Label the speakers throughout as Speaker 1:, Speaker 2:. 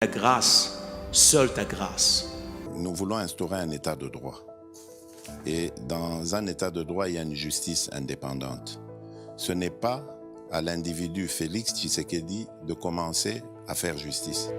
Speaker 1: Ta grâce, seule ta grâce.
Speaker 2: Nous voulons instaurer un état de droit. Et dans un état de droit, il y a une justice indépendante. Ce n'est pas à l'individu Félix Tshisekedi de commencer à faire justice.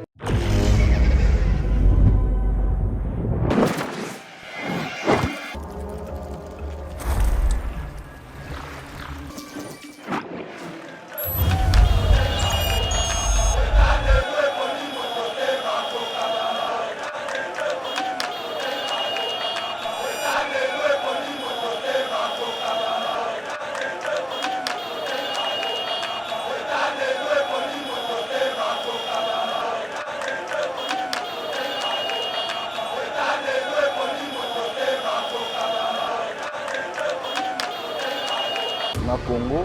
Speaker 3: Na Congo,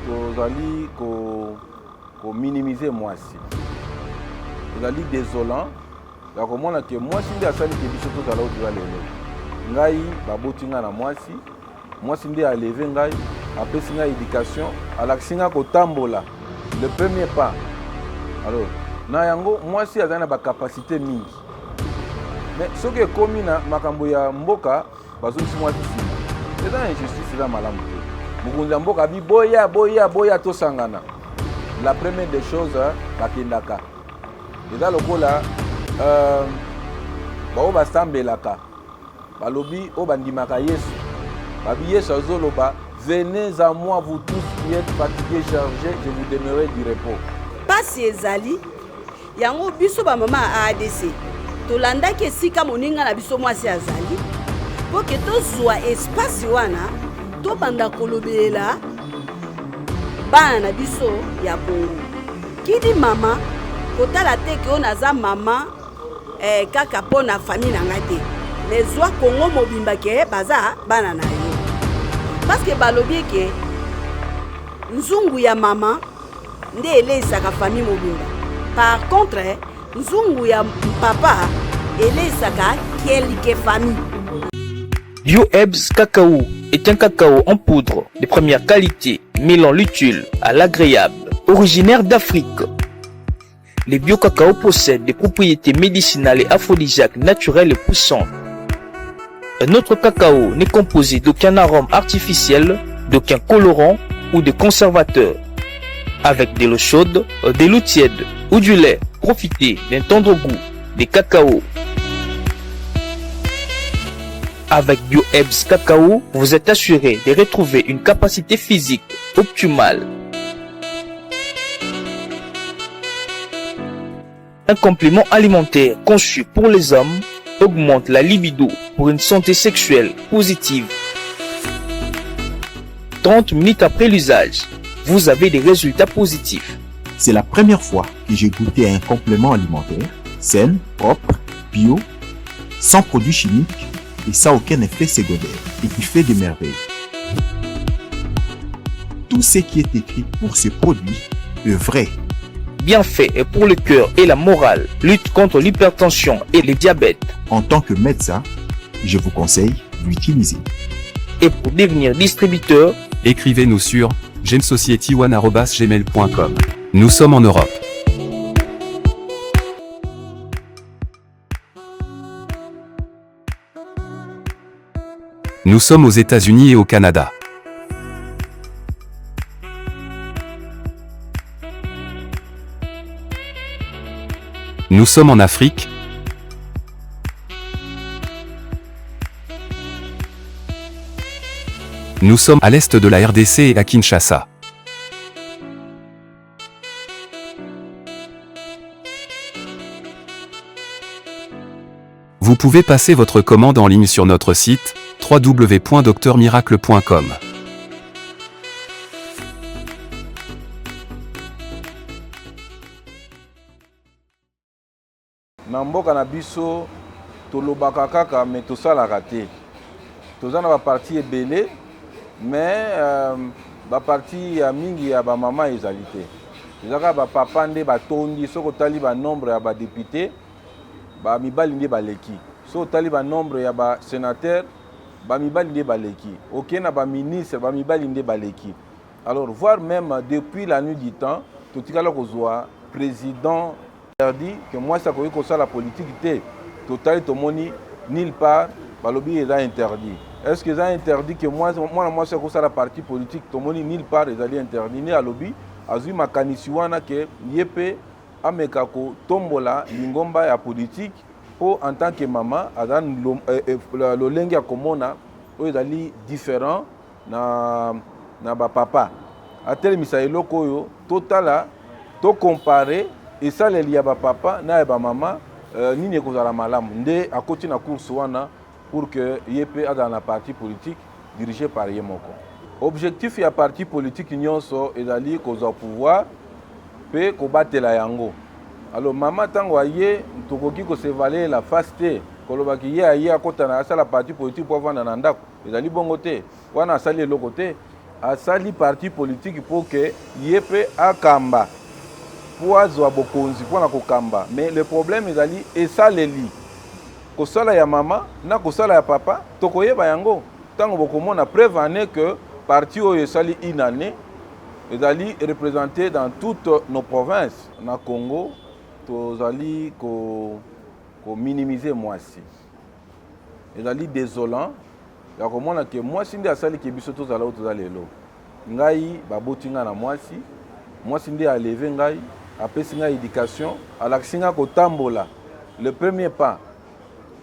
Speaker 3: tozali ko minimiser mwasi. Tozali désolant. Ya komona ke mwasi nde asali ke biso tozala oyo lelo. Ngai baboti nga na mwasi. Mwasi nde aleve ngai, apesi nga éducation, alakisi nga kotambola. Le premier pas. Alors, na yango mwasi azali na ba capacité mingi. Mais soki ekomi na makambo ya mboka, bazongisi mwasi sima. C'est une injustice là malamu. Mukunza mboka bi boya to sangana. La première des choses bakendaka. Eza lokola bao basambelaka. Balobi o bandimaka Yesu. Babi Yesu azoloba, venez à moi vous tous qui êtes fatigués, chargés, je vous donnerai du repos.
Speaker 4: Pasi ezali yango biso ba mama a ADC. Tolandaki esika moninga na biso mwasi azali. Po ke tozwa espace wana to banda kolobela bana na biso ya Congo. Kidi mama kotala te ke ona za mama kaka pona famille na ngate. Mais zwa Congo mobimba ke baza bana na yo. Parce que balobi ke nzungu ya mama nde elesaka famille mobimba. Par contre nzungu ya papa elesaka kelike famille.
Speaker 5: Bio-Ebs Cacao est un cacao en poudre de première qualité, mêlant l'utile à l'agréable, originaire d'Afrique. Le bio-cacao possède des propriétés médicinales et aphrodisiaques naturelles et puissantes. Notre cacao n'est composé d'aucun arôme artificiel, d'aucun colorant ou de conservateur. Avec de l'eau chaude, de l'eau tiède ou du lait, profitez d'un tendre goût de cacao. Avec Bio-Ebs Cacao, vous êtes assuré de retrouver une capacité physique optimale. Un complément alimentaire conçu pour les hommes augmente la libido pour une santé sexuelle positive. 30 minutes après l'usage, vous avez des résultats positifs.
Speaker 6: C'est la première fois que j'ai goûté un complément alimentaire sain, propre, bio, sans produits chimiques et sans aucun effet secondaire et qui fait des merveilles. Tout ce qui est écrit pour ce produit est vrai.
Speaker 5: Bien fait et pour le cœur et la morale, lutte contre l'hypertension et le diabète.
Speaker 6: En tant que médecin, je vous conseille d'utiliser.
Speaker 5: Et pour devenir distributeur,
Speaker 7: écrivez-nous sur gemsociety1@gmail.com. Nous sommes en Europe. Nous sommes aux États-Unis et au Canada. Nous sommes en Afrique. Nous sommes à l'est de la RDC et à Kinshasa. Vous pouvez passer votre commande en ligne sur notre site www.docteurmiracle.com.
Speaker 3: Na mboka na biso tolobaka kaka mais tosalaka te. Toza na ba parti ebele mais ba parti ya mingi ya ba mama ezali te. Ezaka ba papa nde batondi soko tali ba nombre ya ba député ba mibali nde baleki. So tali ba nombre ya ba sénateur ba mibali nde baleki. OK na ba ministre ba mibali nde baleki. Alors voir même depuis la nuit du temps totikala kozwa président interdit que moi ça koyi ça la politique té total tomoni nulle part balobi est interdit. Est-ce que ça interdit que moi ça ça la partie politique tomoni nulle part est interdit ni alobi azui makanisi wana ke yepe ameka ko tombola lingomba ya politique pour en tant que maman adan lolenge ya komona oyo ezali différent na ba papa atelemisa eloko oyo totala to comparer esaleli ya ba papa na ya ba mama nini ekozala malamu nde akoti na course wana pour que yepe ada na parti politique dirigé par ye moko. Objectif ya parti politique nyonso ezali kozwa pouvoir pe kobatela yango. Alors mama tango aye tokoki ko se valer la face te kolobaki ye aye akota na asala parti politique pour vendre na ndako ezali bongo te wana asali eloko te asali parti politique pour que yepe akamba pour azwa bokonzi pour kokamba. Mais le problème ezali esaleli kosala ya mama na kosala ya papa tokoyeba yango tango bokomona preuve ane que parti oyo esali une année ezali représenté dans toutes nos provinces na Congo tozali ko minimiser mwasi ezali désolant ya komona ke mwasi nde asali ke biso tozala o tozala lelo ngai baboti nga na mwasi nde aleve ngai apesi ngai éducation alakisi nga kotambola le premier pas.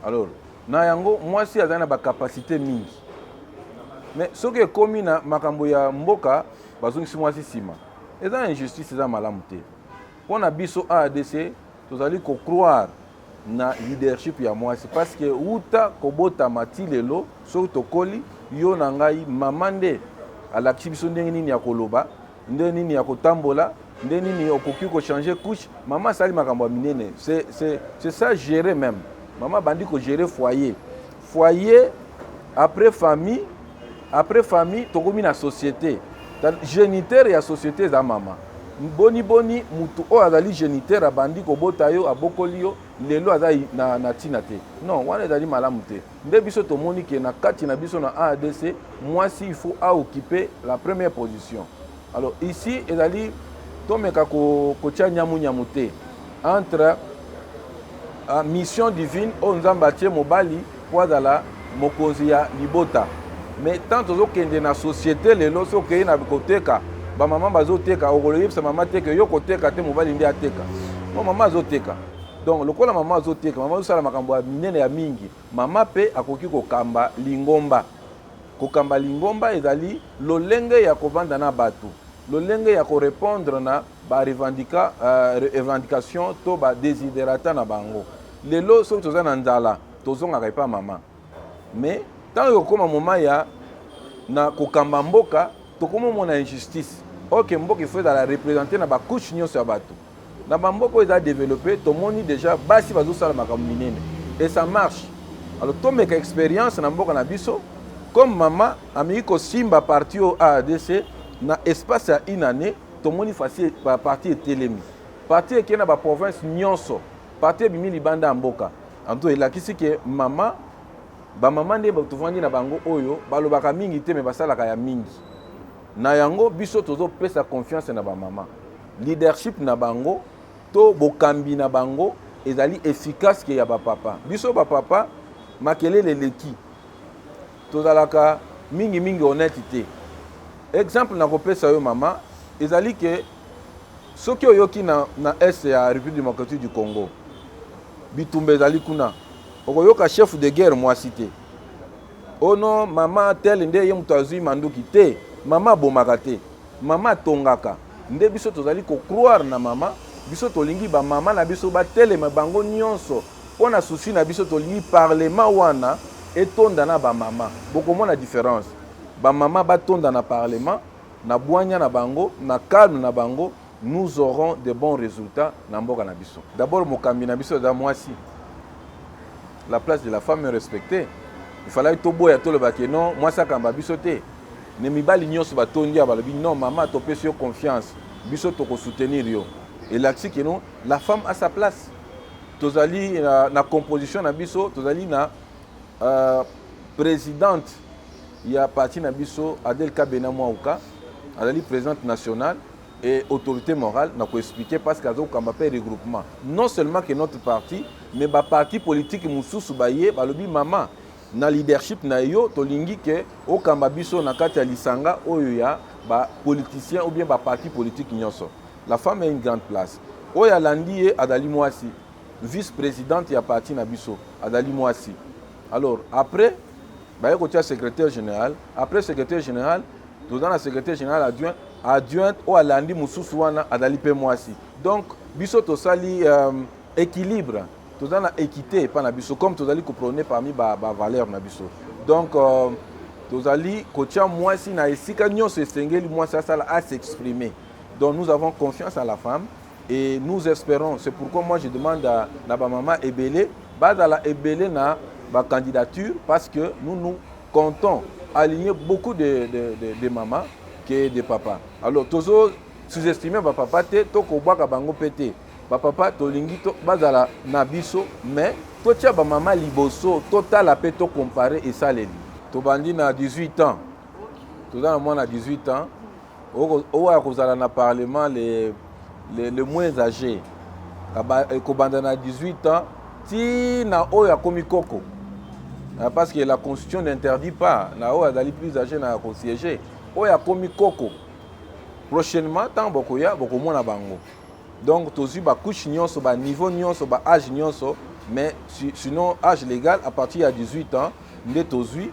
Speaker 3: Alors na yango mwasi azali na bakapasité mingi mais soki ekomi na makambo ya mboka bazongisi mwasi nsima eza injustice eza malamu te mpona biso ADC tozali kocroire na leadership ya mwasi parce que uta kobotama ti lelo soki tokoli yo na ngai mama nde alakisi biso ndenge nini ya koloba ndenge nini ya kotambola ndenge nini okoki kochange couche mama asali makambo ya minene c'est ça gérer même mama bandi ko gérer foyer après famille tokomi na société géniteur ya société za mama boni mutu o azali géniteur abandi kobota yo abokoli yo lelo azali na tina te non wana ezali malamu te nde biso tomoni ke na kati na biso na ADC mwasi il faut occuper la première position. Alors ici ezali tomeka kotia nyamu te entre mission divine o nzamba tie mobali po azala mokonzi ya libota. Mais tant tozokende na société lelo soki na koteka ba mama bazoteka okoloyebisa mama teka yo koteka te mobali ndi ateka no mama azoteka. Donc lokola mama azoteka mama azosala makambo ya minene ya mingi mama pe akoki kokamba lingomba ezali lolenge ya kovanda na bato lolenge ya korépondre na ba revendication to ba desiderata na bango lelo soki toza na nzala tozongaka epa mama. Mais tant yokoma moma ya na kokamba mboka tokomona injustice ok mboka il faut la représenter na ba couche nyonso ya bato na ba mboka eza développé tomoni déjà basi bazosala makambo minene et ça marche. Alors tomeka expérience na mboka na biso comme mama amiki kosimba parti au ADC na espace ya une année tomoni facile ba parti etelemi parti ekena na ba province nyonso parti bimi libanda ya mboka anto elakisi ke mama bamama nde tovandi na bango oyo balobaka mingi te me basalaka ya mingi na yango biso tozopesa confiance na bamama leadership na bango to bokambi na bango ezali efficace ke ya bapapa biso bapapa makelele eleki tozalaka mingi honnête te. Exemple na kopesa yo mama ezali ke soki oyoki na est ya République démocratique du Congo bitumba ezali kuna okoyoka chef de guerre mwasi te oh non mama tel nde ye mutu azwi manduki te mama bomaka te mama tongaka nde biso tozali kocroire na mama biso tolingi bamama na biso batelema bango nyonso mpona susi na biso tolingi parlement wana etonda na bamama bokomona différence bamama batonda na parlement na bwanya na bango na calme na bango nous aurons de bons résultats na mboka na biso. D'abord mokambi na biso da mwasi la place de la femme est respectée. Il fallait que boya to le baki non moi ça kamba biso te ne mibali nyonso batondi ya balobi non maman to pesi yo confiance biso to ko soutenir yo et l'axi que non la femme a sa place tozali na composition na biso tozali na présidente ya parti na biso Adelka Benamouka azali présidente nationale et autorité morale n'a pas expliqué parce qu'il y a un regroupement. Non seulement que notre parti, mais le parti politique Moussou Baye, le maman, na leadership na yo, tolingi que au Kambabiso na kati ya lisanga oyo ba politicien ou bien ba parti politique nyonso. La femme a une grande place. Oya landi Adali Mouassi, vice-présidente ya parti na biso, Adali Mouassi. Alors après, baye ko secrétaire général, après secrétaire général, tout dans la secrétaire général adjoint au alandi Moussou wana Adali pe Mouassi. Donc biso to sali équilibre. Tout dans la équité pas na biso comme tout allez comprendre parmi ba valeur na biso. Donc tout allez kotia moi si na esika nyonso esengeli moi ça à s'exprimer. Donc nous avons confiance en la femme et nous espérons, c'est pourquoi moi je demande à la maman Ebele dans la Ebele na ba candidature parce que nous comptons aligner beaucoup de mamans que de papas. Alors toujours sous-estimer ba papa te to ko bwa ka bango pété. Papa tolingi to bazala na biso mais to tia ba mama liboso total a peto comparer et ça les to bandi na 18 ans to dans moi na 18 ans o a kozala na parlement les moins âgés ko banda na 18 ans ti na o ya komi koko parce que la constitution n'interdit pas na o dali plus âgé na ko siéger o ya komi koko prochainement tant bokoya bokomona bango. Donc, tous les couches nyonso, niveau nyonso, âge nyonso, mais sinon, âge légal, à partir de 18 ans, nous sommes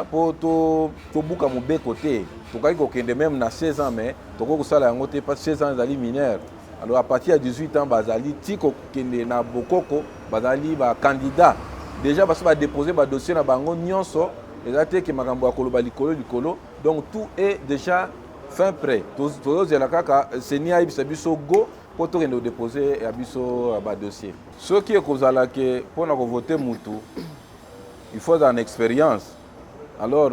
Speaker 3: pour tout bouca mon bé côté. Tu as même na 16 ans, mais tu as pas 16 ans, ils mineur. Alors, à partir de 18 ans, bazali tiko kende na bokoko, bazali ba candidat. Déjà, parce que va déposer ba dossier na bango nyonso, les até que makambo akolo likolo. Donc, tout est déjà fin prêt. Tous les kaka senia ibisabiso go. Pour déposer un dossier. Ce qui est causé pour voter Moutou, il faut une expérience. Alors,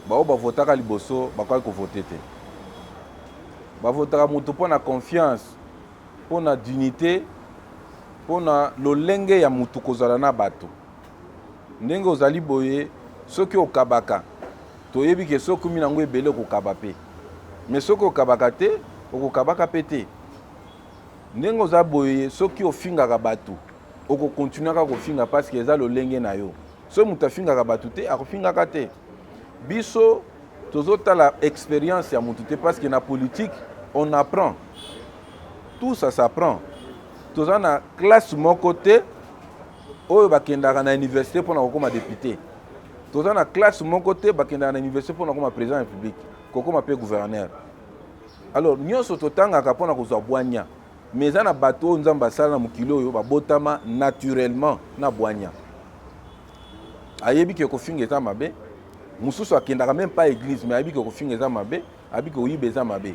Speaker 3: on va voter à Liboso, on va voter. On va voter à Moutou pour la confiance, pour la dignité, pour le lenge ya Moutou kozala na bato. Ndenge ozali boye, ceux qui au kabaka, toyebi ke ceux qui minango ebele ko kabape. Mais ceux qui au kabaka te, au kabaka pété. Ndenge oza boye soki ofingaka bato oko continuer ko finga parce que eza lolenge na yo so muta fingaka bato te akofingaka te biso tozotala expérience ya mutu te parce que na politique on apprend tout ça s'apprend toza na classe moko te oyo bakendaka na université mpona kokoma député toza na classe moko te bakendaka na université mpona kokoma président de la république kokoma mpe gouverneur alors nyonso totangaka mpona kozwa bwanya mais na bateau nzamba sala na mukilo yo babotama naturellement na bwanya ayebi ke ko finga eza mabe mususu akendaka même pas église mais ayebi ke ko finga eza mabe ayebi ke oyiba eza mabe.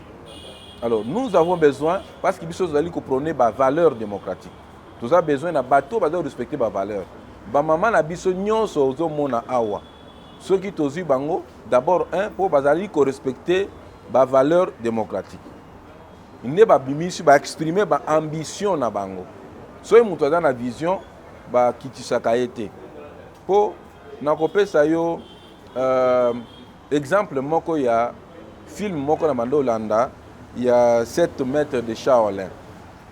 Speaker 3: Alors nous avons besoin parce que biso zali ko prôner ba valeur démocratique nous avons besoin na bateau ba respecter ba valeur ba mama na biso nyonso ozo mona awa ceux qui tozi bango d'abord pour bazali ko respecter ba valeur démocratique. Il n'est pas bimisi ba exprimer ba ambition na bango. Soy mutu aza na vision ba kitisaka ete. Po na kopesa yo exemple moko ya film moko na bando Holanda ya 7 mètres de Shaolin.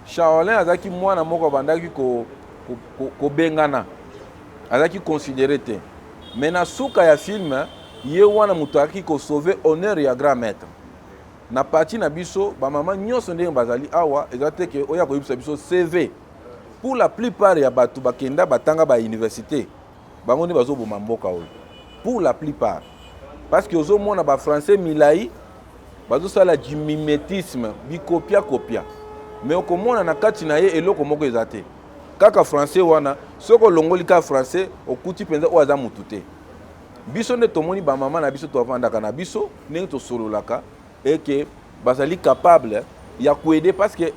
Speaker 3: Shaolin azaki mwana moko bandaki ko bengana. Azaki considéré te. Mais na suka ya film ye wana mutu aki ko sauver honneur ya grand maître. Na parti na biso ba mama nyonso ndenge bazali awa ezate ke oya ko yibisa biso CV pour la plupart ya batu bakenda batanga ba université bango ne bazo boma mboka oyo pour la plupart parce que ozo mona ba français milai bazo sala du mimétisme bi copia mais okomona na kati na ye eloko moko ezate kaka français wana soko longoli ka français okuti penza o aza mutu te biso ne tomoni ba mama na biso to avandaka na biso ndenge to sololaka et que bazali capable ya aider parce que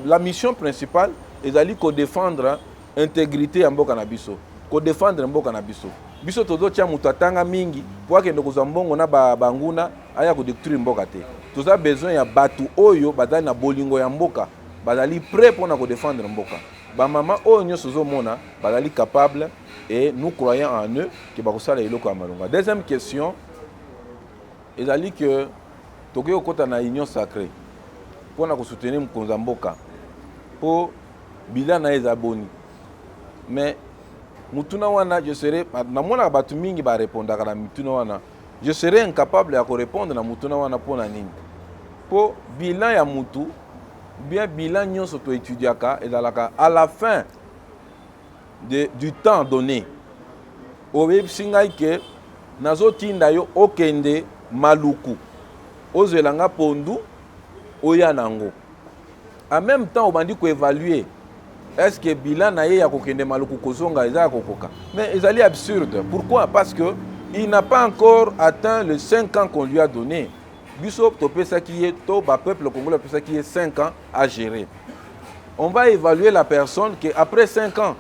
Speaker 3: la mission principale est d'aller ko défendre intégrité ya mboka na biso ko défendre mboka na biso biso tozo tia mutu atanga mingi pour que ndoko za mbongo na banguna aya ko détruire mboka te toza besoin ya batu oyo bazali na bolingo ya mboka bazali prêt pour na ko défendre mboka ba mama oyo nyonso zo mona bazali capable et nous croyons en eux que bakosala eloko ya malonga. Deuxième question ezali que tokoki kokota na union sacrée pour soutenir Mkonzamboka pour bilan na ezaboni. Mais mutuna wana je serais na mona batu mingi ba répondre na mutuna wana. Je serais incapable de répondre na mutuna wana pour na nini. Pour bilan ya mutu bien bilan nyonso to étudiaka et à la fin du temps donné. Oyebi singai ke nazotinda yo okende maluku. Ozelanga pondu oya nango. En même temps, on dit qu'on évalue est-ce que bilan na ya kokende maluku kozonga eza kokoka. Mais c'est absurde. Pourquoi? Parce que il n'a pas encore atteint les 5 ans qu'on lui a donné. Biso topé ça qui est to ba peuple congolais ça qui est 5 ans à gérer. On va évaluer la personne que après 5 ans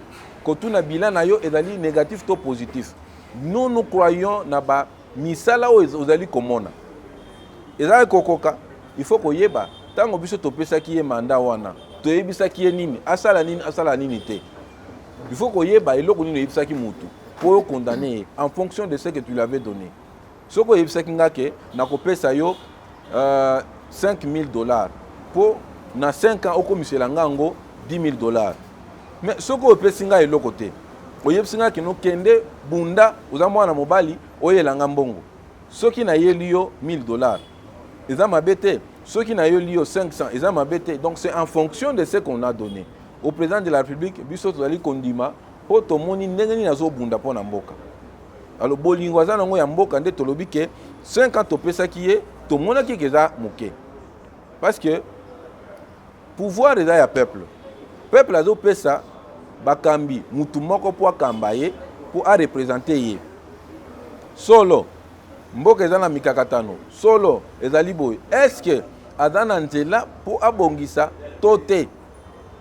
Speaker 3: quand tout na bilan na yo ezali négatif to positif. Nous croyons na ba misala o ezali komona. Ezali kokoka, il faut ko yeba tango biso topé ça qui est mandat wana. To yebisa qui est nini, asala nini te. Il faut ko yeba eloko nini yebisa ki mutu pour condamner en fonction de ce que tu lui avais donné. Ce que yebisa ki ngake na kopesa yo $5,000 pour na 5 ans okomisela ngango $10,000. Mais ce que yebisa nga eloko te. Oyebisa nga ki no kende bunda uzamwana mobali oyelanga mbongo. Ce qui na yeli yo $1,000. Eza mabete. Ceux qui n'ont eu lieu 500, ils ont m'abêté. Donc c'est en fonction de ce qu'on a donné. Au président de la République, biso tozali kondima po tomoni ndenge ni nazo bunda po na mboka. Alors bolingwaza nango ya mboka nde tolobi ke 50 topesa ki ye tomona ki keza moke. Parce que pouvoir eza ya peuple. Peuple azo pesa bakambi mutu moko po akamba ye po a représenter ye. Solo mboka eza na mikakatano solo ezali boy. Est-ce que adana nzela po abongisa tote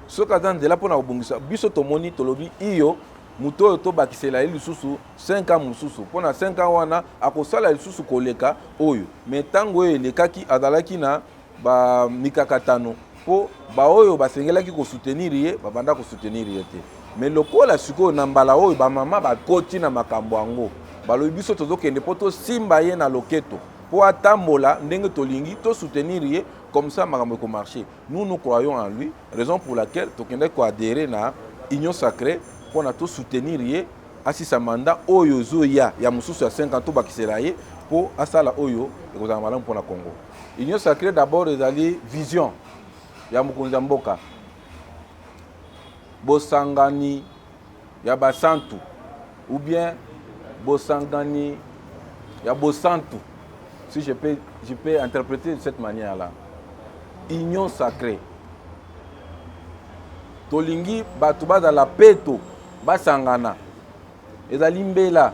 Speaker 3: soki aza nzela po na kobongisa biso tomoni tolobi iyo mutu oyo tobakisela ye lisusu 5 ans mosusu mpo na 5 ans wana akosala lisusu koleka oyo. Me ntango oyo elekaki azalaki na bamikakatano mpo baoyo basengelaki kosoutenir ye babanda kosoutenir ye te. Me lokola sikoyo na mbala oyo bamama bakoti na makambo yango balobi biso tozokende po tosimba ye na loketo po atambola ndenge tolingi to soutenir ye comme ça makambo ekomarché. Nous croyons en lui, raison pour laquelle tokende ko adhérer na union sacrée pour na to soutenir ye asisa mandat oyo zoya ya mususu ya 5 ans to bakisela ye po asala oyo ekozala malamu pour na Congo. Union sacrée d'abord ezali vision ya mokonzi ya mboka bosangani ya basantu ou bien bosangani ya bosantu, si je peux interpréter de cette manière-là. Union sacrée. Tolingi batuba za la peto basangana. Ezali mbela.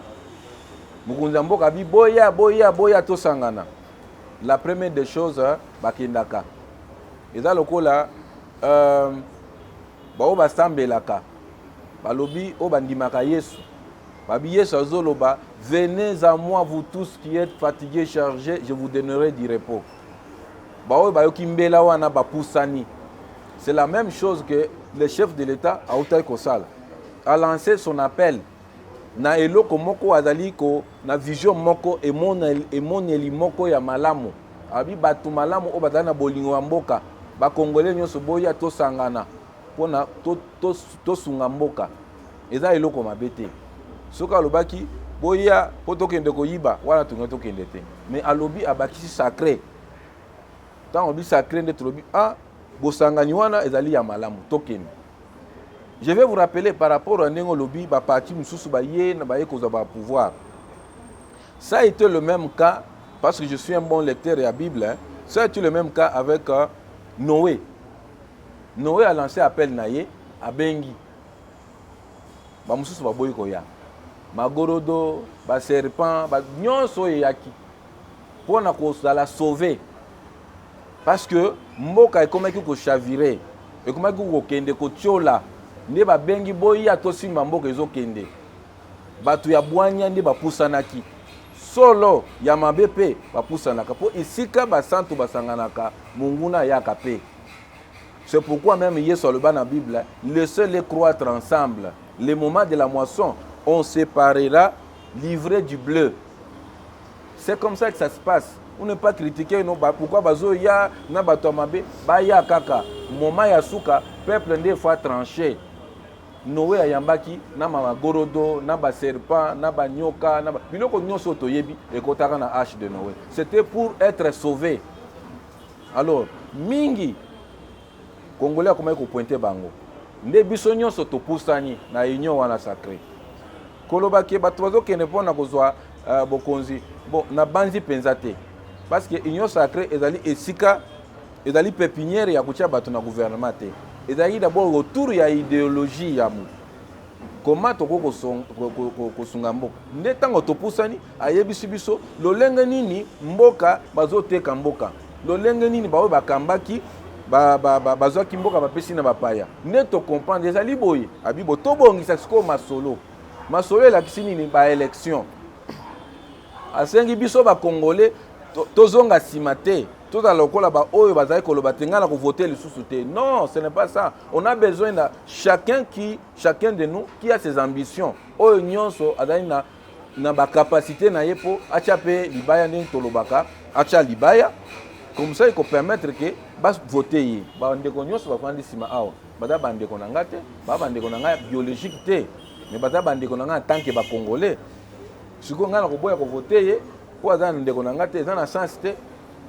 Speaker 3: Mukunza mboka bi boya to sangana. La première des choses bakendaka. Eza lokola bao basambelaka. Balobi o bandimaka Yesu. Babi Yesu azoloba, venez à moi vous tous qui êtes fatigués, chargés, je vous donnerai du repos. Bao bayoki mbela wana bapusani. C'est la même chose que le chef de l'État Aoutai Kosal a lancé son appel. Na eloko moko azali ko na vision moko emoneli moko ya malamu. Abi batu malamu o batana bolingo mboka. Ba Congolais nyonso boya to sangana. Pona to sunga mboka. Eza eloko mabete. Soka alobaki boya po tokende koyiba wana tunga tokende te. Mais alobi abakisi sacré. Tant obi sacré nde tolobi bosangani wana ezali ya malamu tokende. Je vais vous rappeler par rapport à Nengo Lobi, ba parti mususu ba ye na ba ye koza ba pouvoir. Ça a été le même cas parce que je suis un bon lecteur de la Bible. Hein, ça a été le même cas avec Noé. Noé a lancé appel naye à Bengi. Ba mususu ba boyi koya. Magorodo, ba serpent, ba nyonso yaki. Pour na ko la sauver. Parce que mboka ekomaki ko chavirer. Ekomaki ko kende ko tiola. Nde ba bengi boya to simba mboka ezokende. Batu ya bwanya nde bapusanaki. Solo ya mabepe bapusanaka. Po isika basantu basanganaka munguna yaka pe. C'est pourquoi même Yesu aloba na Bible, laissez-les croître ensemble. Le moment de la moisson, on séparera l'ivraie du bleu. C'est comme ça que ça se passe. on ne pas critiquer non pourquoi bazo ya na bato mabe ba ya kaka moment ya suka peuple des fois tranché Noé ayambaki na magorodo na ba serpent na ba nyoka na biloko nyonso toyebi ekotaka na hache de Noé. C'était pour être sauvé. Alors mingi Congolais akomaki ko pointer bango nde biso nyonso topusani na union wana sacré kolobaki bato bazokende mpona kozwa bokonzi bon na banzi penza te parce que union sacré ezali esika ezali pépinière ya kotia bato na gouvernement te ezali d'abord autour ya idéologie ya mutu comment toko kosunga mboka nde ntango topusani ayebisi biso lolenge nini mboka bazoteka mboka lolenge nini baoyo bakambaki bazwaki mboka bapesi na bapaya nde tocomprendre ezali boye abibo tobongisa sikoyo masolo elakisi nini baélection asengi biso bakongole tozonga nsima te tozala lokola baoyo bazali koloba te ngai na kovote lisusu te. Non, ce n'est pas ça. On a besoin de chacun de nous qui a ses ambitions oyo nyonso azali na bakapasité na ye mpo atya mpe libaya ndenge tolobaka atya libaya comme ça iko permettre ke bavote ye bandeko nyonso bafandi nsima awa baza bandeko na ngai te bandeko na ngai biologique te mais baza bandeko na ngai en tant que bacongolais sikoyo ngai na koboya kovote ye mpo aza na ndeko na ngai te eza na sens te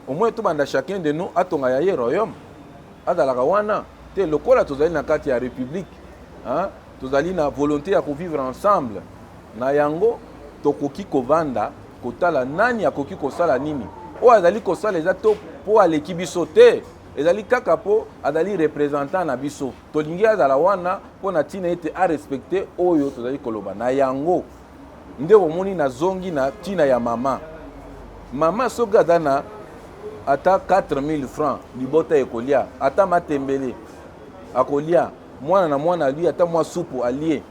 Speaker 3: au moins tobanda chacun de nous atonga ya ye royaume azalaka wana te lokola tozali na kati ya république tozali na volonté ya kovivre ensemble na yango tokoki kovanda kotala nani akoki kosala nini oyo azali kosala eza to mpo aleki biso te ezali kaka mpo azali représentant na biso tolingi azala wana mpo na ntina ete arespecte oyo tozali koloba na yango nde omoni nazongi na ntina ya mama soki aza na ata 4000 francs libota ekolia ata matembele akolia mwana na mwana ali ata mwa supu alie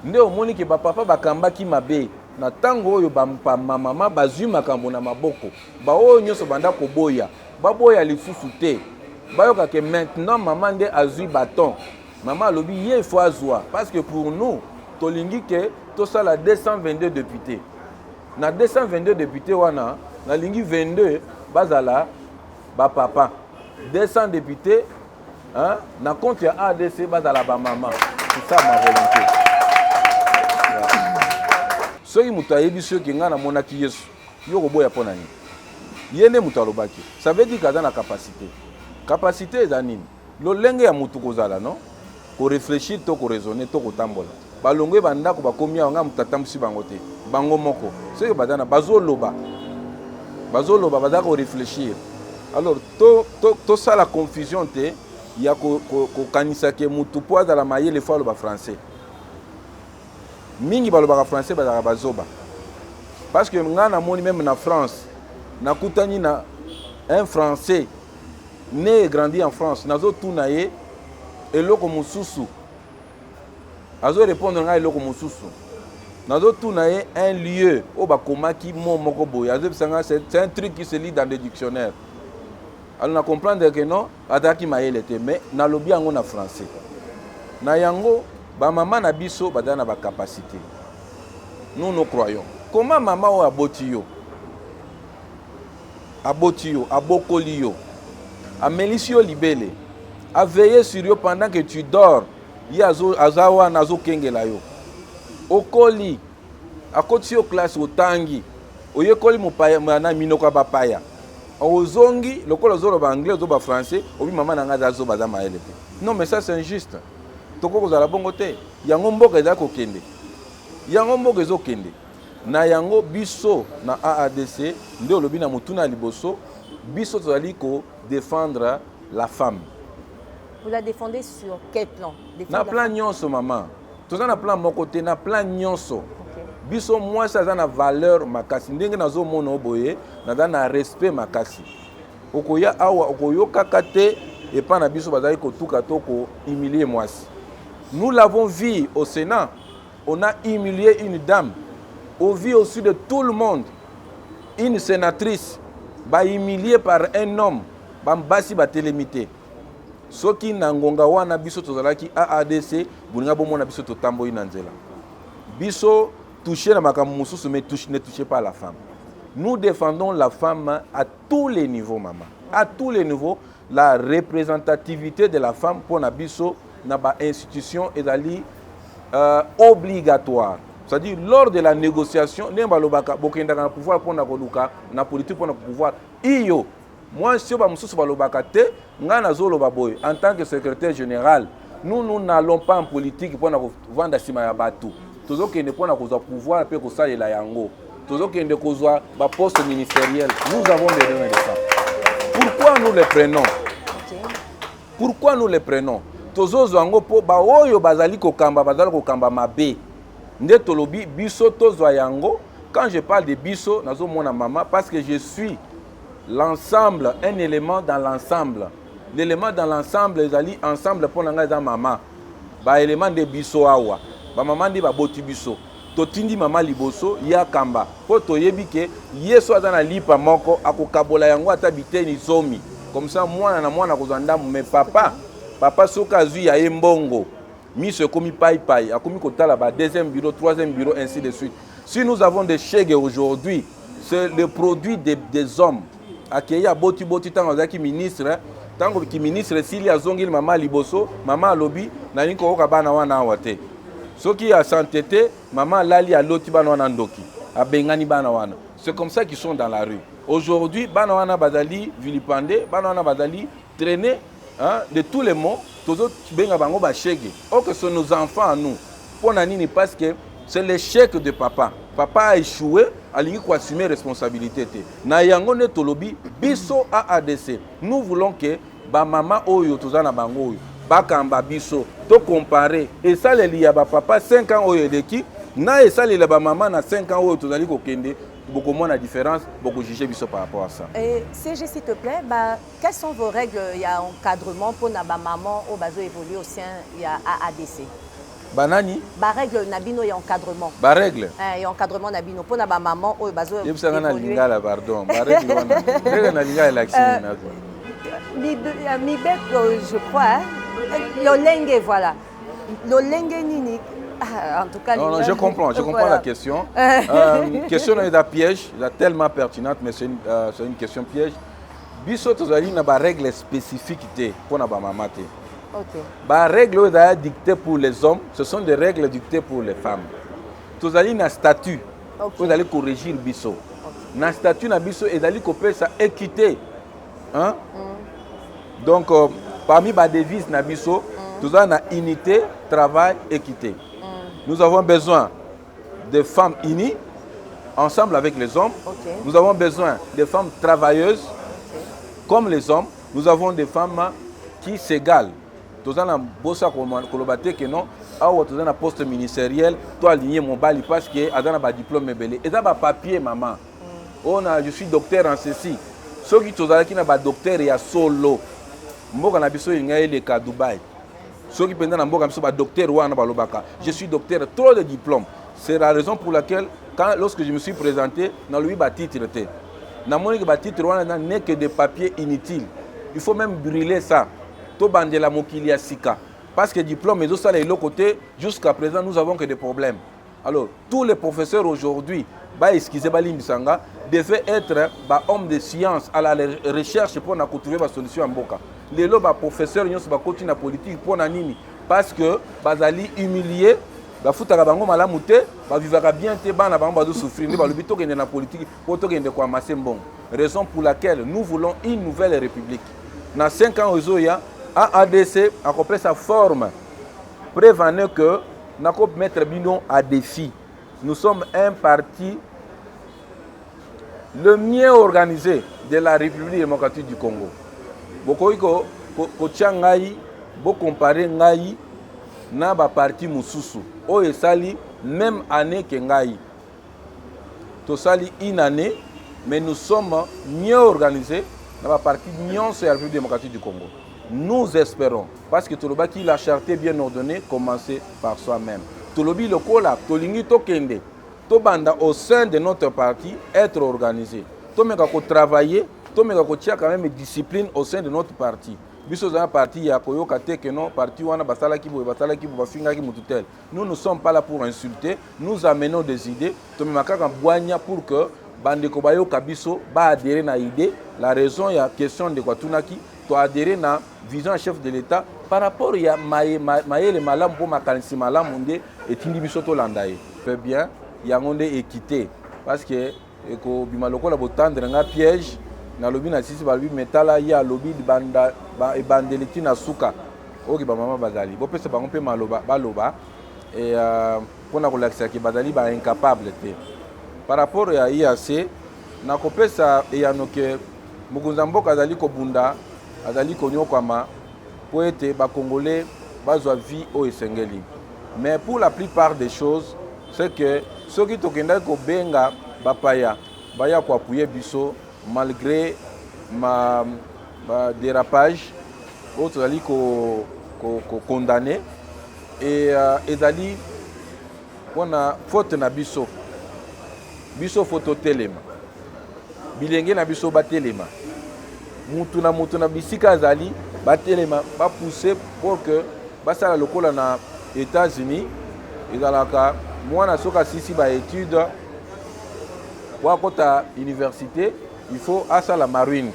Speaker 3: nde omoni ke bapapa bakambaki mabe na ntango oyo bamama bazwi makambo na maboko baoyo nyonso banda koboya baboya lisusu te bayoka ke maintenant mama nde azwi baton mama alobi ye faut azwa parce que pour nous tolingi ke tosala 222 députés na 222 députés wana nalingi 22 bazala bapapa 200 députés na compte ya ADC bazala bamama c'est ça ma volonté. Soki mutu ayebi soki ngai namonaki Yesu yo koboya mpo na nini ye nde mutu alobaki ça veut dire kaza na capacité eza nini lolenge ya mutu kozala no koréfléchir to koraisonner to kotambola balongwe bandako bakomi awa ngai mutu atambusi bango te bango moko soki bazana bazoloba baza koréfléchir alors tosala confusion te ya kokanisa ke mutu mpo azala mayele fo aloba français mingi balobaka français bazalaka bazoba parce que ngai namoni même na France nakutani na un français né et grandi en France nazotuna ye eloko mosusu azorépondre ngai eloko mosusu nazotuna ye un lieu oyo bakomaki moko boye azobisanga c'est un truc qui se lit dans des dictionnaires alors na comprendre que non azalaki mayele te mais nalobi yango na français na yango bamama na biso bazala na bacapacité nous croyons comment mama oyo aboti yo abokoli yo amelisi yo libele aveille sur yo pendant que tu dors ye aza wana azokengela yo okoli akoti yo classe otangi oyekoli mopaya na minoko ya bapaya ozongi lokola ozoloba anglais ozoba français obi mama na ngai azoba aza mayele te non mais ça c'est injuste toko kozala bongo te yango mboka eza kokende yango mboka ezokende na yango biso na AADC nde olobi na mutuna liboso biso tozali ko défendre la femme.
Speaker 8: Vous la défendez sur quel plan?
Speaker 3: Na plan nyonso maman toza na plan moko te na plan nyonso biso mwasi aza na valeur makasi ndenge nazomona oboye naza na respect makasi okoya awa okoyokaka te epa na biso bazali kotuka to kohumilier mwasi. Nous l'avons vu au Sénat, on a humilié une dame. On vit aussi de tout le monde. Une sénatrice, humiliée par un homme, basi télémité. Soki nangonga wana biso tozalaki AADC, buninga bomona biso totambo inanzela. Biso touché na makambo mususu mais ne touchez pas la femme. Nous défendons la femme à tous les niveaux, maman. À tous les niveaux, la représentativité de la femme pour Nabiso, dans l'institution est obligatoire. C'est-à-dire, lors de la négociation, nous avons le pouvoir pour la politique pour le pouvoir. Moi, si je suis en tant que secrétaire général, nous n'allons pas en politique pour vendre à Batou. Tous ceux qui ne peuvent pas pouvoir pour ça la yango. Tous ceux qui ne peuvent pas poste ministériel. Nous avons besoin de ça. Pourquoi nous les prenons? Pourquoi nous les prenons? Tous ceux qui ont oyo bazali kokamba mabe. Nde tolobi biso tozwa yango. Quand je parle de biso, nazo mona maman parce que je suis l'ensemble, un élément dans l'ensemble. L'élément dans l'ensemble, ils ensemble pour nga za maman. Ba élément de biso awa. Ba maman di ba boti biso. Totindi maman liboso ya kamba. Po toyebi ke yeso azana lipa moko akokabola yango ata biteni zomi. Comme ça mwana na mwana kozanda mais papa soka zui ya mbongo. Miso komi pai akomi kotala ba deuxième bureau, troisième bureau ainsi de suite. Si nous avons des chèques aujourd'hui, c'est le produit des hommes. Akeya boti tango zaki ministre, tango ki ministre sili azongi mama liboso, mama lobi na niko ka bana wana wate. Soki a santété, mama lali a loti bana wana ndoki, a bengani bana wana. C'est comme ça qu'ils sont dans la rue. Aujourd'hui, bana wana badali vilipandé, bana wana badali traîner de tous les mots, tous autres benga bango ba chèque. Or que ce sont nos enfants à nous. Pour nanini parce que c'est l'échec de papa. Papa a échoué, il faut assumer responsabilité. Na yango ne tolobi biso AADC. Nous voulons que ba maman oyo tozana bango oyo ba kamba biso to comparer et ça les liya ba papa 5 ans oyo deki na et ça les ba maman na 5 ans oyo tozali ko kende beaucoup moins la différence beaucoup juger biso par rapport à ça. Et
Speaker 8: CG s'il te plaît, quelles sont vos règles, il y a encadrement pour na ba maman au bazo évoluer au sein il y a AADC.
Speaker 3: Banani
Speaker 8: ba règle nabino ya encadrement
Speaker 3: ba règle
Speaker 8: ya encadrement nabino pona ba maman o bazo
Speaker 3: évoluer na lingala pardon ba règle wana na lingala l'accès nazo
Speaker 8: mi je crois lolenge voilà lolenge nini en tout cas
Speaker 3: non je comprends voilà. La question question est un piège tellement pertinente mais c'est une question piège biso tozali na ba règle spécifique pour na ba maman te. Okay. Les règles dictées pour les hommes, ce sont des règles dictées pour les femmes. Tous allez na statut, vous allez corriger le biso. Na statut na biso et allez couper sa équité. Hein? Donc parmi les devises na biso, tous allez na unité, travail, équité. Nous avons besoin de femmes unies ensemble avec les hommes. Okay. Nous avons besoin de femmes travailleuses comme les hommes. Nous avons des femmes qui s'égalent. Tous en bossa kolobate que non awa tous en poste ministériel toi aligné mon bali parce que adana ba diplôme belé et ça ba papier maman je suis docteur en ceci ceux qui tous qui na ba docteur ya solo mboka na biso inga le ka Dubaï ceux qui pendant mboka biso ba docteur wana ba lobaka je suis docteur trop de diplômes c'est la raison pour laquelle lorsque je me suis présenté dans lui ba titre té na moni que ba titre wana n'est que des papiers inutiles il faut même brûler ça. Parce que diplôme, mais aussi de l'autre côté, jusqu'à présent, nous avons que des problèmes. Alors, tous les professeurs aujourd'hui, devaient être hommes de science à la recherche pour trouver une solution en Boka. Les professeurs, ils ont continué la politique pour nini parce que bazali humilié, bafutaka bango malamu te, bavivaka bien te, bana bango bazo souffrir, ne balobi to kende na politique pour to kende ko amasser bon. Raison pour laquelle nous voulons une nouvelle république. Dans 5 ans aux Oya, AADC a compris sa forme. Prévenez que nous allons mettre Bino à défi. Nous sommes un parti le mieux organisé de la République démocratique du Congo. Beaucoup de comparer Ngaï na ba parti Mususu. O esali même année que Ngaï. To sali une année, mais nous sommes mieux organisés dans la partie Nyons et la République démocratique du Congo. Nous espérons, parce que Tolobaki la charté bien ordonnée, commencer par soi-même. Tolobi le kola, tolingi tokende, tobanda au sein de notre parti, être organisé. Tomeka ko travailler, tomeka ko tia quand même discipline au sein de notre parti. Biso za parti ya koyoka te que non parti wana basala ki bafinga ki mututel. Nous ne sommes pas là pour insulter, nous amenons des idées, tomeka ka boigna pour que bandeko bayoka biso ba adhérer na idée la raison ya question de quoi tunaki to adhérer na vision chef de l'état par rapport ya mayele malamu pour makanisi malamu nde etindi biso to landa ye fait bien yango nde équité parce que eko bima lokola botandre nga piège na lobi na sisi balobi metala ya lobi banda ba ebandeliti na suka oki ba mama bazali bo pesa bango pe maloba baloba et pona ko lakisa ki bazali ba incapable te par rapport ya IAC na kopesa eyanoke mukunza mboka azali ko bunda azali ko nyokama po ete ba congolais bazwa vie o esengeli mais pour la plupart des choses c'est que soki tokenda ko benga bapaya baya ko appuyer biso malgré ma dérapage autres ali ko condamné et ezali pona faute na biso photo telema bilenge na biso batelema mutu na bisika azali batelema ba pousser pour que basala lokola na États-Unis ezalaka mwana soka sisi ba étude wa kota université il faut à la marines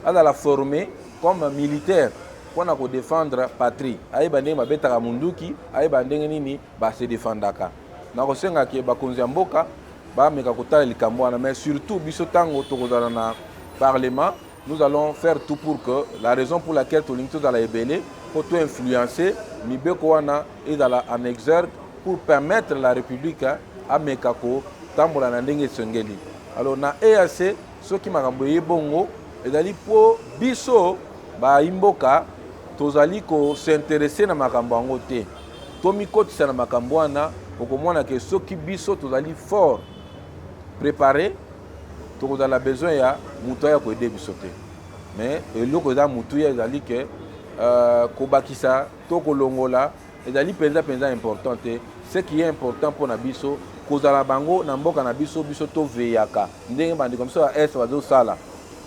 Speaker 3: à la former comme militaire pour na ko défendre patrie ay bande ma betaka munduki ay bande nini ba se défendaka na ko senga ke ba konzi mboka ba meka kotala likambo na mais surtout biso tango tokozala na parlement nous allons faire tout pour que la raison pour laquelle tolinto dans la ebele pour tout influencer mibeko wana et dans la en exergue pour permettre la république à mekako tambola na ndenge sengeli alors na EAC ceux qui makambo yebongo ezali po biso ba imboka tozali ko s'intéresser na makambo yango te tomi kotisa na makambo wana okomona ke soki biso tozali fort préparé tokozala besoin ya mutu ya ko aider biso te mais eloko eza mutu ya ezali ke kobakisa to kolongola ezali penza important te ce qui est important pour na biso kozala bango na mboka na biso to veyaka ndenge bandi comme ça est bazo sala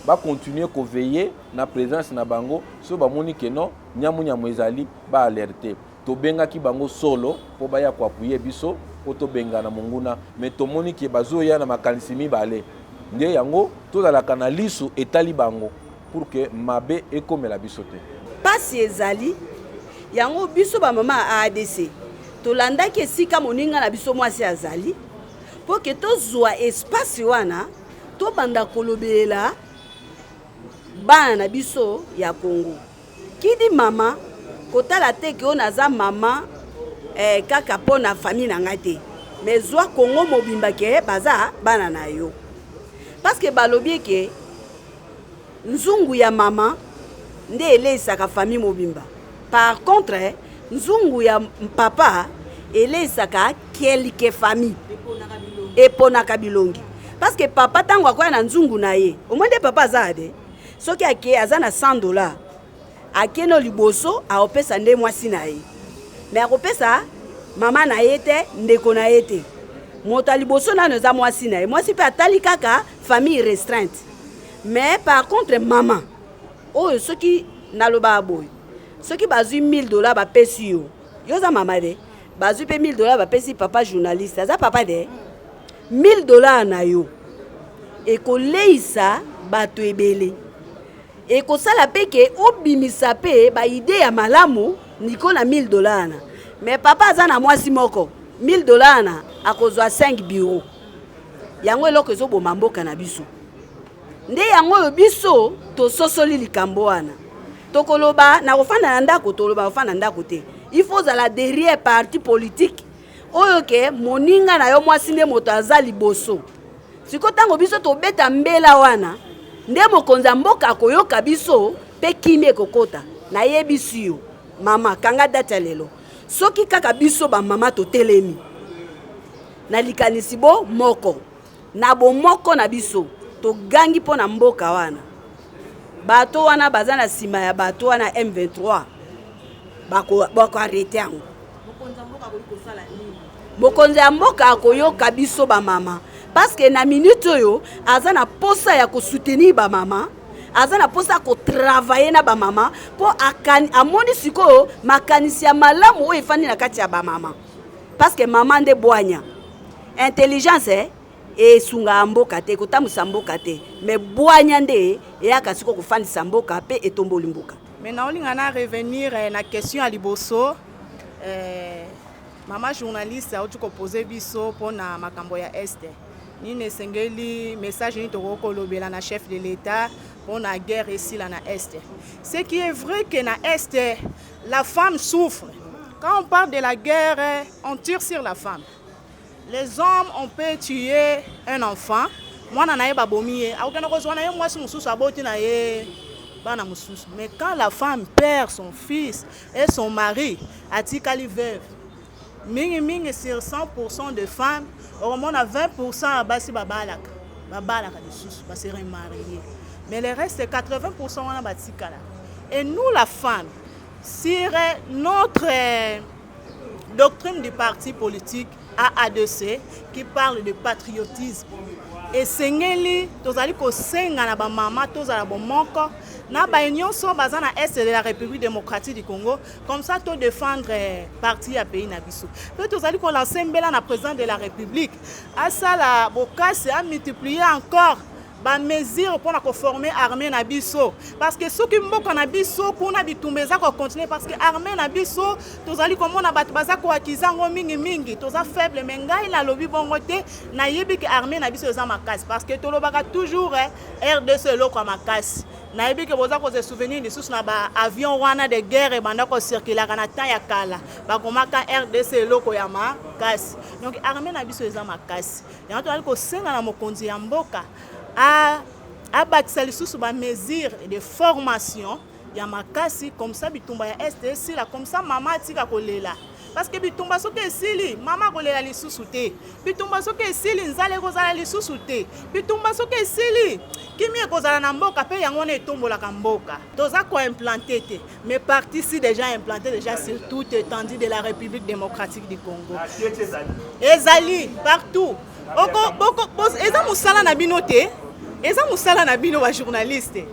Speaker 3: ba continuer ko veiller na présence na bango so ba moni ke non nyamu ezali ba alerter to benga ki bango solo po baya ko appuyer biso po to benga na monguna mais to moni ke bazo ya na makanisi mibale nde yango to za la kanalisu etali bango pour que mabe ekomela biso te
Speaker 4: pasi ezali yango biso ba mama a ADC tolandaki esika moninga na biso mwasi azali po ke tozwa espace wana tobanda kolobela bana na biso ya Congo kidi mama kotala te ke ona za mama kaka po na famille na ngate mais zwa Congo mobimba ke baza bana na yo parce que balobi ke nzungu ya mama nde elesaka famille mobimba par contre nzungu ya papa elesaka kelike famille eponaka bilongi parce que papa tango akoya na nzungu na ye omwende papa azade soki ake aza na $100 akeno liboso aopesa nde mwasi na ye mais akopesa mama na ye te ndeko na ye te moto liboso nano eza mwasi na ye mwasi pe atali kaka famille restreinte mais par contre mama oyo soki naloba boyo soki bazwi $1000 bapesi yo yoza mama de bazwi pe $1000 bapesi papa journaliste aza papa de $1000 na yo ekoleisa bato ebele ekosala pe ke obimisa pe ba ide ya malamu niko na $1000 na mais papa aza na mwasi moko $1000 na akozwa 5 bureau yango eloko ezoboma mboka na biso nde yango oyo biso tososoli likambo wana tokoloba na kofanda na ndako toloba kofanda na ndako te il faut zala derrière parti politique oyo ke moninga na yo mwasi nde moto aza liboso siko tango biso tobeta mbela wana nde mokonza mboka koyoka biso pe kimie kokota na yebisi yo mama kanga data lelo soki kaka biso ba mama totelemi na likanisi bo moko na bo moko na biso togangi po na mboka wana bato wana baza na sima ya bato wana M23 bako arrêter yango mokonzi ya mboka akoyoka biso ba mama parce que na minute oyo aza na posa ya ko soutenir ba mama aza na posa ko travailler na ba mama po amoni siko makanisi ya malamu oyo efandi na kati ya ba mama parce que mama nde bwanya intelligence esunga mboka te kotambusa mboka te mais bwanya nde eyaka siko kofandisa mboka pe etomboli mboka.
Speaker 9: Maintenant olinga na revenir na question à liboso mama journaliste a otu ko poser biso pona makambo ya este ni nesengeli message ni to ko lobela na chef de l'état pona guerre ici là na este. Ce qui est vrai que na este la femme souffre. Quand on parle de la guerre, on tire sur la femme. Les hommes, on peut tuer un enfant. Moi, je n'ai pas bomié. Mais quand la femme perd son fils et son mari, à Tikali veuve, mingi sur 100% de femmes, au moins 20% à Bassi Babalak. Babalak de sous, Bassi marié. Mais le reste, c'est 80% on a Batikala. Et nous, la femme, sur notre doctrine du parti politique AADC qui parle de patriotisme et sengeli tozali ko senga na ba mama tozala bomoko na ba union so bazana est de la République démocratique du Congo comme ça to défendre parti à pays na biso pe tozali ko lancer mbela na président de la République asala bokase a multiplier encore ba mesure pour na former armée na biso parce que ceux qui mboka na biso kuna bitumbeza ko continuer parce que armée na biso tozali komona batu baza ko akizango mingi toza faible mengai la lobi bongo te na yebi que armée na biso za makasi parce que tolobaka toujours RDC loko makasi na yebi que boza ko se souvenir de sous na ba avion wana de guerre banda ko circuler kana temps ya kala ba komaka RDC loko ya makasi donc armée na biso za makasi ya tozali ko senga na mokonzi ya mboka à bâtir les mesures de formation ya makasi comme ça bitumba ya STC là comme ça maman tika kolela parce que bitumba soke esili mama kolela lisusu te bitumba soke esili nzale kozala lisusu te bitumba soke esili kimi ekozala na mboka pe yango na etombola ka mboka toza ko implanter te mais parti si déjà implanté déjà sur toute étendue de la République démocratique du Congo ezali partout boko eza musala na bino te eza musala na bino ba journaliste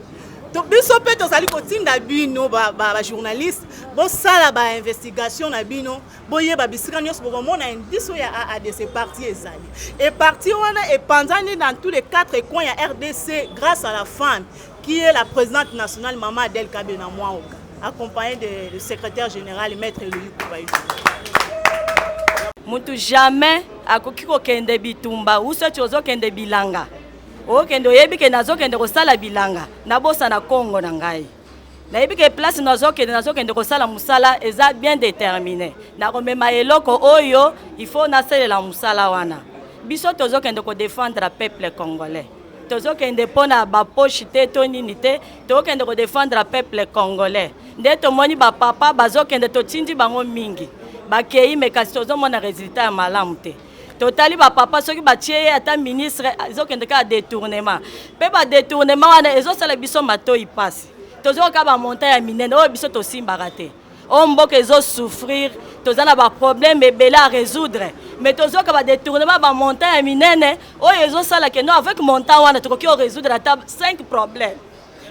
Speaker 9: to biso pe tozali kotinda bino ba journaliste bo sala ba investigation na bino boyeba bisika nyos bo mona indice ya AADC parti ezali et parti wana est panzani dans tous les 4 coins ya RDC grâce à la femme qui est la présidente nationale Maman Adel Kabena Mwaoka accompagnée de secrétaire général maître Louis Koubaï.
Speaker 10: Mutu jamais akoki kokende bitumba uso chozo kende bilanga okende oyebi ke nazokende kosala bilanga nabosa na Congo na ngai nayebi ke place nazokende kosala musala eza bien déterminé na komema eloko oyo il faut nasalela musala wana biso tozokende ko défendre peuple congolais tozokende pona ba poche te to nini te tokende ko défendre peuple congolais nde tomoni ba papa bazokende totindi bango mingi bakei mekasi tozomona résultat ya malamu te totali ba papa soki batie ata ministre ezokende ka détournement pe ba détournement wana ezosala biso matoi pasi tozoka ba monta ya minene oyo biso tosimbaka te o mboka ezosouffrir tozana ba problème ebele à résoudre mais tozoka ba détournement ba monta ya minene oyo ezosala ke no avec montant wana tokoki o résoudre ata 5 problèmes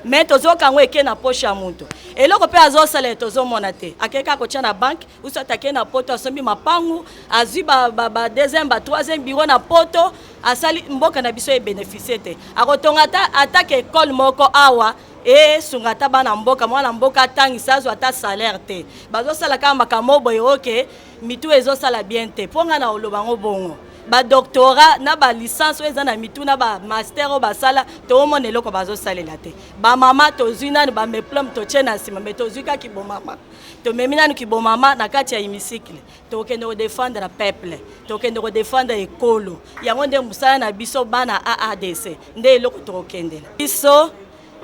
Speaker 10: mais tozoka ngo eke na poche ya muntu eloko pe azosala tozomona te akeka ko tia na banque uso atake na poto asombi mapangu azwi ba deuxième ba troisième bureau na poto asali mboka na biso e bénéficier te akotonga ta attaque école moko awa e sungata bana mboka mwana mboka tangi sazo ata salaire te bazosala kama makambo yoke mitu ezosala bien te ponga na olobango bongo ba doctorat na ba licence eza na mitu na ba master o basala to mona eloko bazosalela te ba mama tozwina ba diplôme to tchena sima mais tozwika ki bon mama to memina ki bon mama na kati ya hémicycle to kende ko défendre le peuple to kende ko défendre ekolo yango nde musala na biso bana AADC nde eloko to kendela biso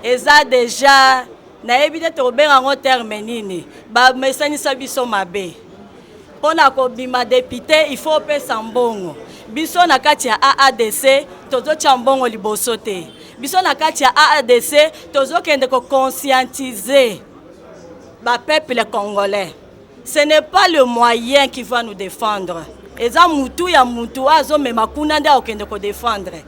Speaker 10: eza déjà na ebite to benga ngo terme nini ba mesanisa biso mabe pona ko bima député il faut pesa mbongo biso na kati ya AADC tozotia mbongo liboso te biso na kati ya AADC tozokende ko conscientiser ba peuple congolais ce n'est pas le moyen qui va nous défendre eza mutu ya mutu azo mema kuna nde okende ko défendre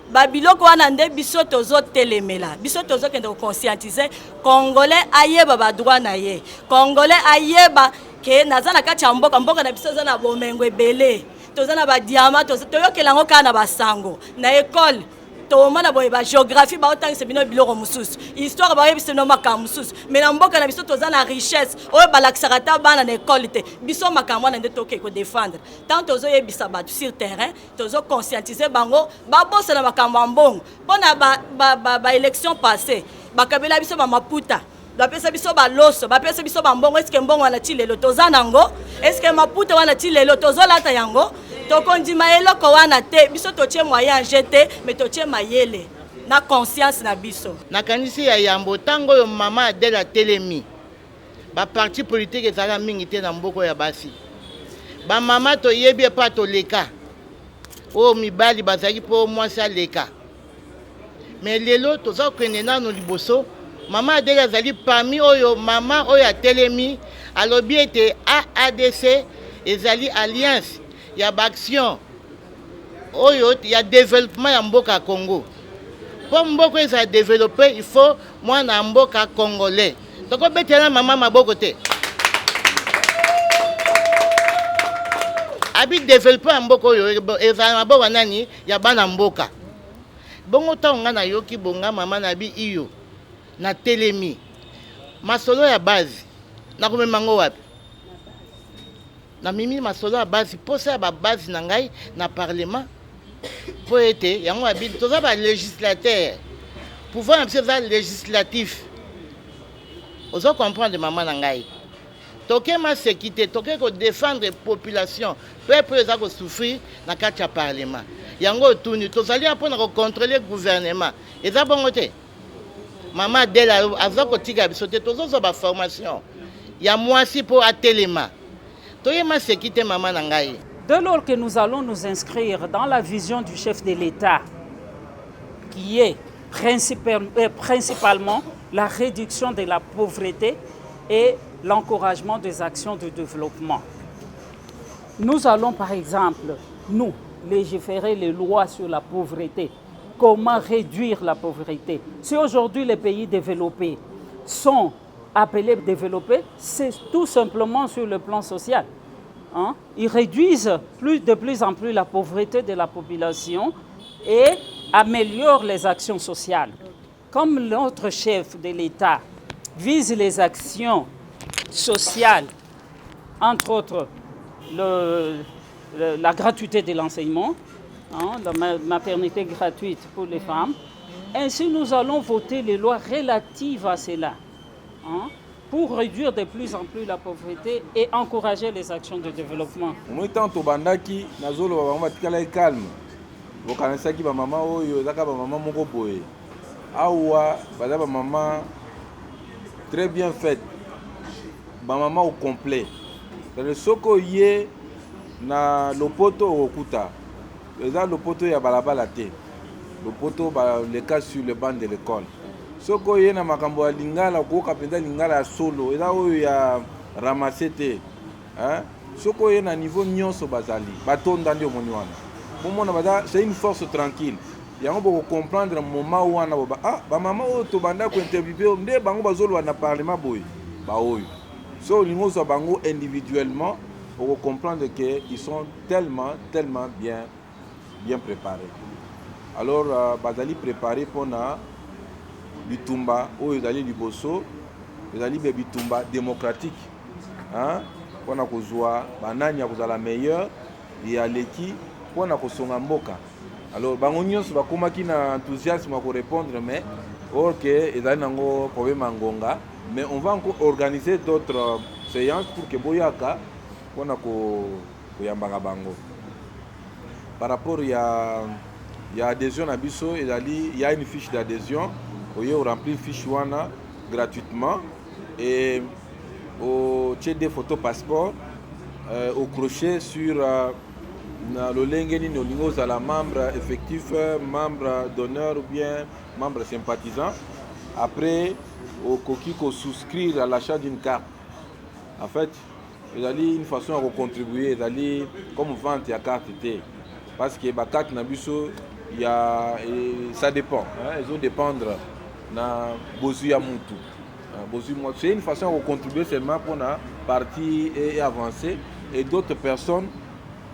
Speaker 10: babiloko wana nde biso tozotelemela biso tozokende ko conscientiser congolais ayeba ba droit na ye congolais ayeba ke nazana kati ya mboka na biso za na bomengo ebele toza na ba diamant toyokela ngo kana basango na école tomona boye ba géographie ba otangisa bino biloko mususu histoire ba yebisa no makambo mususu mais na mboka na biso toza na richesse oyo balakisaka ta bana na école te biso makambo na nde toke ko défendre tant tozo yebisa bato sur terrain tozo conscientiser bango babosa na makambo ya mbongo mpona ba élection passée bakabela biso ba maputa bapesa biso baloso bapesa biso bambongo eske mbongo wana ti lelo toza nango eske maputa wana ti lelo tozolata yango tokondima eloko wana te biso totie moyen jete mais totie mayele na conscience na biso
Speaker 11: nakanisi ya yambo ntango oyo mama Adèle atelemi baparti politique ezala mingi te na mboko ya basi bamama toyebi epa toleka oyo mibali bazalaki mpo mwasi aleka mais lelo toza kokende nano liboso mama Adèle azali parmi oyo mama oyo atelemi alobi ete AADC ezali alliance ya baaction oyo ya développement ya mboka Congo po mboka eza développer il faut mwana mboka congolais tokobetela mama maboko te abi développer ya mboka oyo eza maboko nani ya bana mboka bongo ntango nga nayoki bonga mama na bi iyo na telemi masolo ya base nakomema ngo wapi na mimi masolo ya base posa ya babase na ngai na parlement po ete yango abi toza ba législateur pouvoir na biso eza législatif ozo comprendre mama na ngai toke masekite toke ko défendre population peuple eza ko souffrir na kati ya parlement yango otuni tozali mpona ko contrôler gouvernement eza bongo te mama Adèle aza kotika biso te tozozwa ba formation ya mwasi po atelema toyema sekite mama na ngai.
Speaker 12: Dès lors que nous allons nous inscrire dans la vision du chef de l'État qui est principalement la réduction de la pauvreté et l'encouragement des actions de développement. Nous allons par exemple, nous, légiférer les lois sur la pauvreté. Comment réduire la pauvreté? Si aujourd'hui les pays développés sont appelés développés, c'est tout simplement sur le plan social. Hein? Ils réduisent de plus en plus la pauvreté de la population et améliorent les actions sociales. Comme notre chef de l'État vise les actions sociales, entre autres la gratuité de l'enseignement, hein, la maternité gratuite pour les femmes. Ainsi, nous allons voter les lois relatives à cela, hein, pour réduire de plus en plus la pauvreté et encourager les actions de développement.
Speaker 3: Moi, tant que bandaki, nazolo ba matikala calme. Bokanisaki ba mama oyo zaka ba mama moko boye. Awa ba mama très bien faite. Ba mama au complet. Dans le soko yé na lopoto okuta. Eza lopoto ya balabala te. Lopoto ba le cas sur le banc de l'école. Soko yé na makambo ya lingala ko kapenda lingala ya solo. Eza oyo ya ramasser te. Hein? Soko yé na niveau nyonso bazali. Batonda ndio moni wana. Bomona baza c'est une force tranquille. Yango boko comprendre moment wana ba ba mama o to banda ko interviewer nde bango bazolo na parlement boy. Ba oyo. So lingo so bango individuellement pour comprendre que ils sont tellement bien préparés. Alors bazali préparé pour na bitumba o ezali liboso ezali be bitumba démocratique. Hein? Pour na kozwa banani ya kozala meilleur ya leki pour na kosonga mboka. Alors bango nyonso bakomaki na enthousiasme pour répondre mais or que ezali nango problème ngonga. Mais on va encore organiser d'autres séances pour que Boyaka on a koyambanga bango. Par rapport il y a adhésion à Bisso il y a une fiche d'adhésion où on remplit fiche wana gratuitement et au check des photos passeport au crochet sur le lengeni no lingo za la membre effectif, membre d'honneur ou bien membre sympathisant. Après au coquille qu'on souscrire à l'achat d'une carte. En fait, il y a une façon de contribuer, comme vente à carte. Parce que la carte Nabuso, ça dépend. Hein, ils vont dépendre de Bozuya Moutou. C'est une façon de contribuer seulement pour la partie et avancer. Et d'autres personnes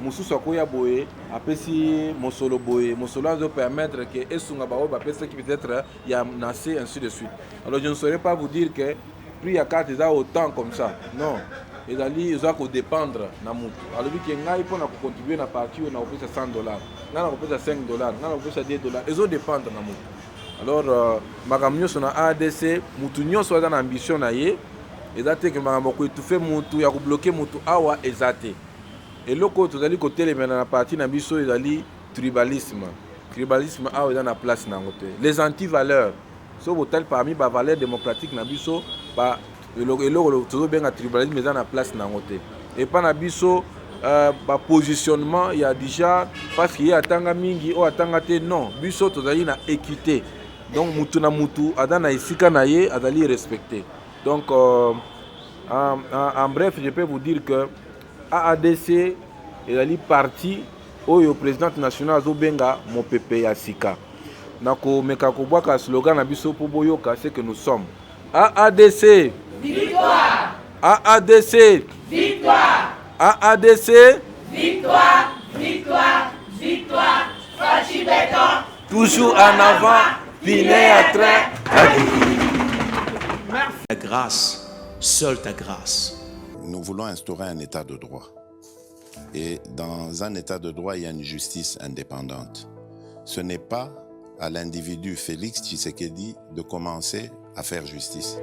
Speaker 3: mosusu akoya boye apesi mosolo boye mosolo azo permettre que esunga bao bapesa qui peut-être ya nassé ainsi de suite. Alors je ne saurais pas vous dire que plus ya carte ça autant comme ça, non. Ezali ils doivent dépendre na mutu. Alors que ngai pona ko contribuer na parti na opesa $100, na opesa $5, na opesa $10, ils doivent dépendre na mutu. Alors makamnyo sona ADC mutu nyonso aza na ambition na ye ezate ke makambo ko étouffer mutu ya ko bloquer mutu awa ezate. Et loko tozali kotelemena na parti na biso ezali tribalisme. Tribalisme awa eza na place nango te. Les anti-valeurs so botal parmi ba valeurs démocratiques na biso ba eloko tozobenga tribalisme eza na place nango te. Et pas na biso ba positionnement ya déjà parce qu'il y a tanga mingi o atanga te non biso tozali na équité. Donc mutu na mutu adana esika na ye adali respecté. Donc en bref, je peux vous dire que AADC est parti au président national Azobenga Mopepe ya Sika. Nako meka ko bwaka slogan na biso po boyoka c'est que nous sommes AADC victoire, AADC victoire, AADC victoire, victoire, victoire, Fachi Béton toujours en avant, Pinet à train.
Speaker 1: Ta grâce, seule ta grâce.
Speaker 2: Nous voulons instaurer un état de droit. Et dans un état de droit, il y a une justice indépendante. Ce n'est pas à l'individu Félix Tshisekedi de commencer à faire justice.